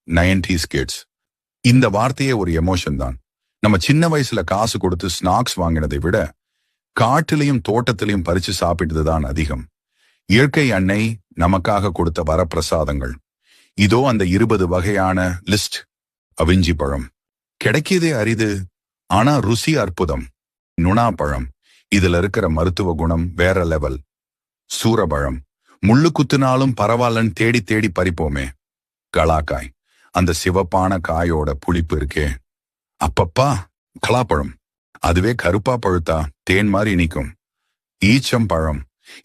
90s kids. இந்த வார்த்தையே ஒரு எமோஷன் தான். நம்ம சின்ன வயசுல காசு கொடுத்து ஸ்நாக்ஸ் வாங்கினதை விட காட்டிலையும் தோட்டத்திலையும் பறிச்சு சாப்பிட்டது தான் அதிகம். இயற்கை அன்னை நமக்காக கொடுத்த வரப்பிரசாதங்கள். இதோ அந்த 20 வகையான லிஸ்ட். அவிஞ்சி பழம் கிடைக்கியதே அரிது, ஆனா ருசி அற்புதம். நுணா பழம், இதுல இருக்கிற மருத்துவ குணம் வேற லெவல். சூரபழம், முள்ளு குத்துனாலும் பரவாயில்லன்னு தேடி தேடி பறிப்போமே. கலாக்காய், அந்த சிவப்பான காயோட புளிப்பு இருக்கே அப்பப்பா. கலாப்பழம், அதுவே கருப்பா பழுத்தா தேன் மாதிரி இனிக்கும். ஈச்சம்பழம்,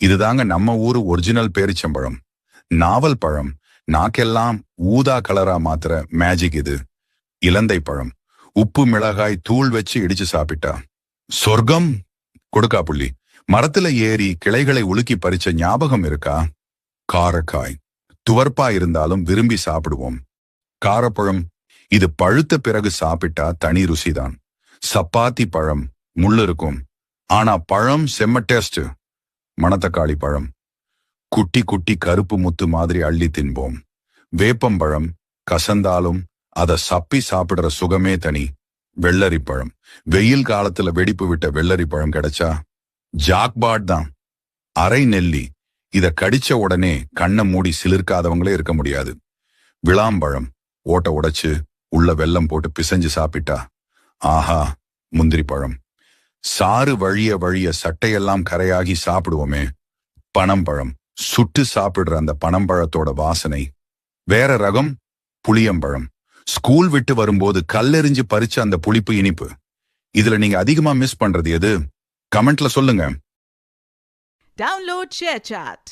இதுதாங்க நம்ம ஊரு ஒரிஜினல் பேரிச்சம்பழம். நாவல் பழம், நாக்கெல்லாம் ஊதா கலரா மாத்திர மேஜிக் இது. இலந்தை பழம், உப்பு மிளகாய் தூள் வச்சு இடிச்சு சாப்பிட்டா சொர்க்கம். கொடுக்கா புள்ளி, மரத்துல ஏறி கிளைகளை உலுக்கி பறிச்ச ஞாபகம் இருக்கா? காரக்காய், துவர்ப்பா இருந்தாலும் விரும்பி சாப்பிடுவோம். காரப்பழம், இது பழுத்த பிறகு சாப்பிட்டா தனி ருசிதான். சப்பாத்தி பழம் முள்ளு இருக்கும், ஆனா பழம் செம்ம டேஸ்ட். மணத்தக்காளி பழம், குட்டி குட்டி கருப்பு முத்து மாதிரி அள்ளி தின்போம். வேப்பம்பழம் கசந்தாலும் அதை சப்பி சாப்பிடுற சுகமே தனி. வெள்ளரி பழம், வெயில் காலத்துல வெடிப்பு விட்ட வெள்ளரி பழம் கிடைச்சா ஜாக்பாட் தான். அரை நெல்லி, இத கடிச்ச உடனே கண்ணை மூடி சிலிர்க்காதவங்களே இருக்க முடியாது. விளாம்பழம், ஓட்ட உடைச்சு உள்ள வெல்லம் போட்டு பிசைஞ்சு சாப்பிட்டா ஆஹா. முந்திரி பழம், சாறு வழிய வழிய சட்டையெல்லாம் கரையாகி சாப்பிடுவோமே. பனம்பழம், சுட்டு சாப்பிடுற அந்த பனம்பழத்தோட வாசனை வேற ரகம். புளியம்பழம், ஸ்கூல் விட்டு வரும்போது கல்லெறிஞ்சு பறிச்ச அந்த புளிப்பு இனிப்பு. இதுல நீங்க அதிகமா மிஸ் பண்றது எது? கமெண்ட்ல சொல்லுங்க. Download ShareChat.